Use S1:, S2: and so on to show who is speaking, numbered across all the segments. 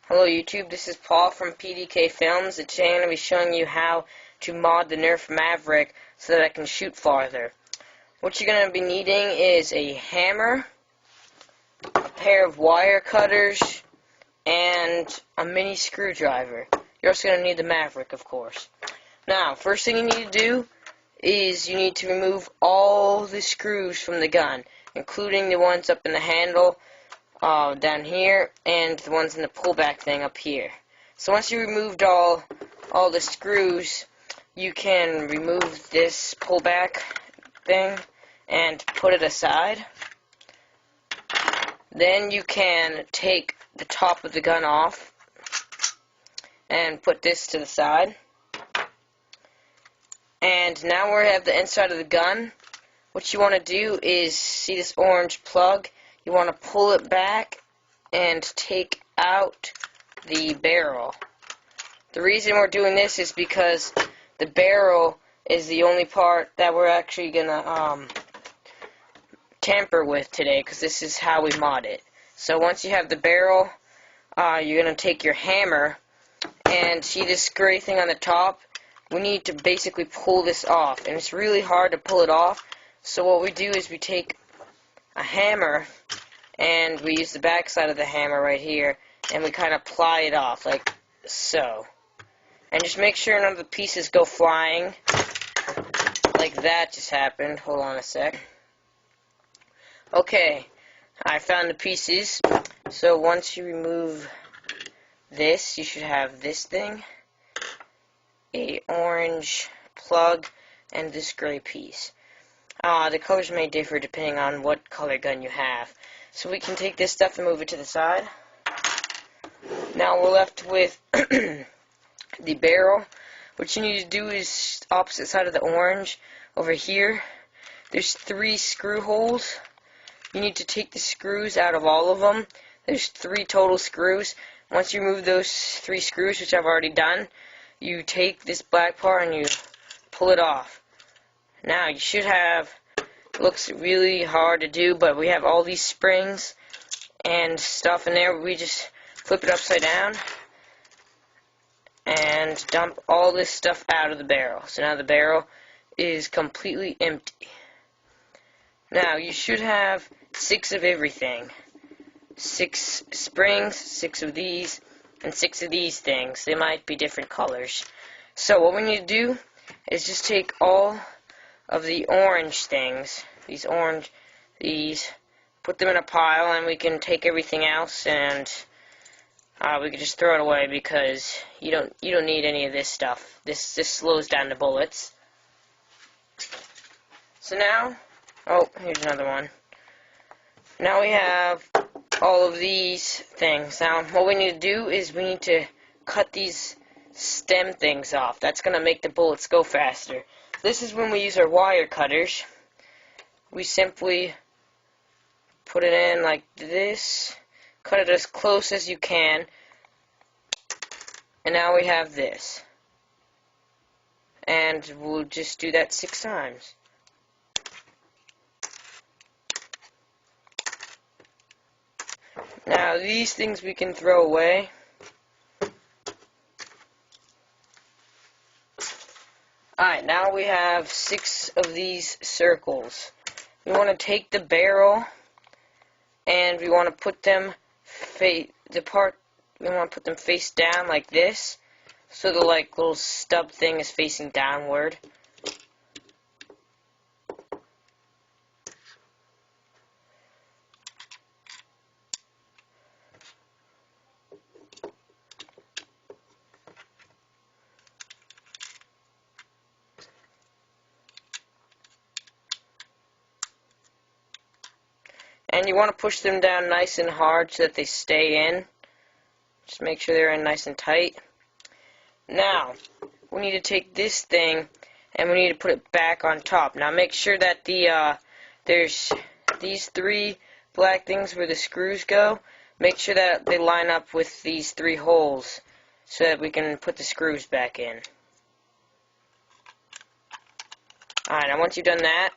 S1: Hello YouTube, this is Paul from PDK Films, and today I'm going to be showing you how to mod the Nerf Maverick so that I can shoot farther. What you're going to be needing is a hammer, a pair of wire cutters, and a mini screwdriver. You're also going to need the Maverick, of course. Now, first thing you need to do is you need to remove all the screws from the gun, including the ones up in the handle, down here, and the ones in the pullback thing up here. So once you removed all the screws, you can remove this pullback thing and put it aside. Then you can take the top of the gun off and put this to the side. And now we have the inside of the gun. What you want to do is, see this orange plug? You want to pull it back and take out the barrel. The reason we're doing this is because the barrel is the only part that we're actually going to tamper with today, because this is how we mod it. So once you have the barrel, you're going to take your hammer, and see this gray thing on the top? We need to basically pull this off, and it's really hard to pull it off. So what we do is we take a hammer, and we use the back side of the hammer right here, and we kind of ply it off, like so. And just make sure none of the pieces go flying, like that just happened. Hold on a sec. Okay, I found the pieces. So once you remove this, you should have this thing, a orange plug, and this gray piece. The colors may differ depending on what color gun you have. So we can take this stuff and move it to the side. Now we're left with the barrel. What you need to do is opposite side of the orange. Over here, there's 3 screw holes. You need to take the screws out of all of them. There's 3 total screws. Once you remove those 3 screws, which I've already done, you take this black part and you pull it off. Now you should have, it looks really hard to do, but we have all these springs and stuff in there. We just flip it upside down and dump all this stuff out of the barrel. So now the barrel is completely empty. Now you should have 6 of everything. 6 springs, 6 of these, and 6 of these things. They might be different colors. So what we need to do is just take all of the orange things, these, put them in a pile, and we can take everything else and we can just throw it away, because you don't need any of this stuff. This slows down the bullets. So now, oh, here's another one. Now we have all of these things. Now what we need to do is we need to cut these stem things off. That's going to make the bullets go faster. This is when we use our wire cutters. We simply put it in like this, cut it as close as you can, and now we have this. And we'll just do that 6 times. Now these things we can throw away. Alright, now we have 6 of these circles. We want to take the barrel and we want to put them face down like this, so the little stub thing is facing downward. And you want to push them down nice and hard so that they stay in. Just make sure they're in nice and tight. Now, we need to take this thing and we need to put it back on top. Now make sure that there's these 3 black things where the screws go. Make sure that they line up with these 3 holes so that we can put the screws back in. Alright, now once you've done that,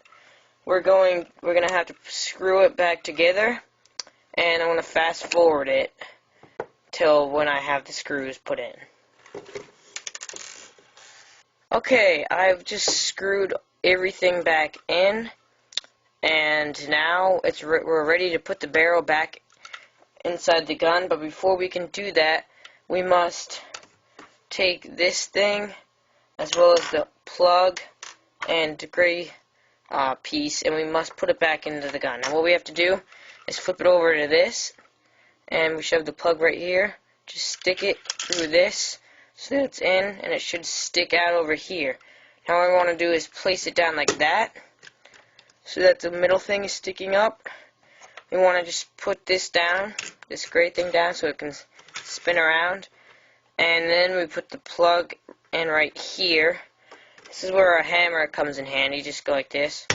S1: we're going to have to screw it back together, and I'm going to fast forward it till when I have the screws put in. Okay, I've just screwed everything back in, and now we're ready to put the barrel back inside the gun. But before we can do that, we must take this thing as well as the plug and gray piece, and we must put it back into the gun. Now what we have to do is flip it over to this, and we shove the plug right here. Just stick it through this so that it's in, and it should stick out over here. Now what we want to do is place it down like that so that the middle thing is sticking up. We want to just put this down, this gray thing down, so it can spin around. And then we put the plug in right here. This is where our hammer comes in handy. Just go like this.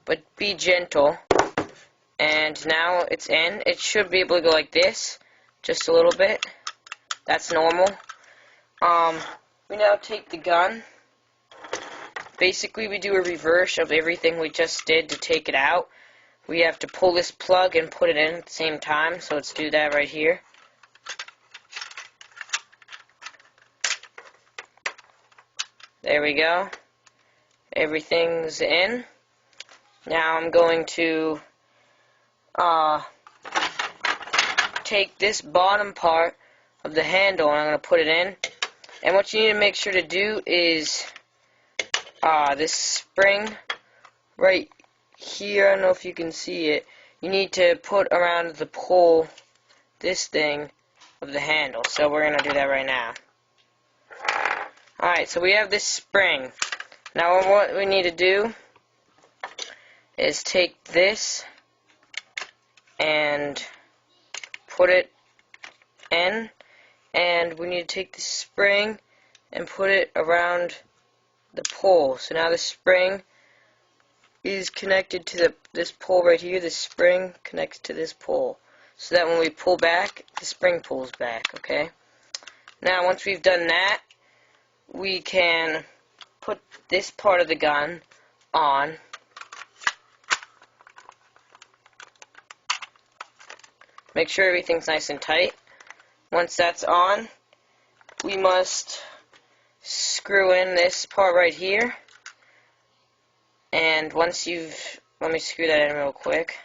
S1: But be gentle. And now it's in. It should be able to go like this, just a little bit. That's normal. We now take the gun. Basically, we do a reverse of everything we just did to take it out. We have to pull this plug and put it in at the same time, so let's do that right here. There we go. Everything's in. Now I'm going to take this bottom part of the handle and I'm going to put it in. And what you need to make sure to do is this spring right here, I don't know if you can see it, you need to put around the pole this thing of the handle. So we're going to do that right now. Alright, so we have this spring. Now what we need to do is take this and put it in, and we need to take the spring and put it around the pole. So now the spring is connected to this pole right here. The spring connects to this pole, so that when we pull back, the spring pulls back, okay? Now once we've done that, we can put this part of the gun on. Make sure everything's nice and tight. Once that's on, we must screw in this part right here. And once let me screw that in real quick.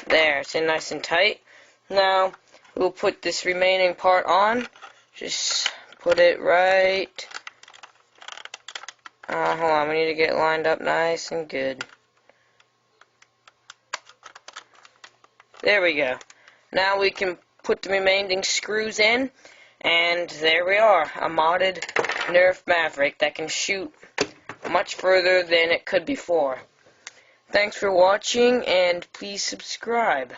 S1: There, it's in nice and tight. Now, we'll put this remaining part on. Just put it right. Hold on, we need to get it lined up nice and good. There we go. Now we can put the remaining screws in, and there we are, a modded Nerf Maverick that can shoot much further than it could before. Thanks for watching, and please subscribe.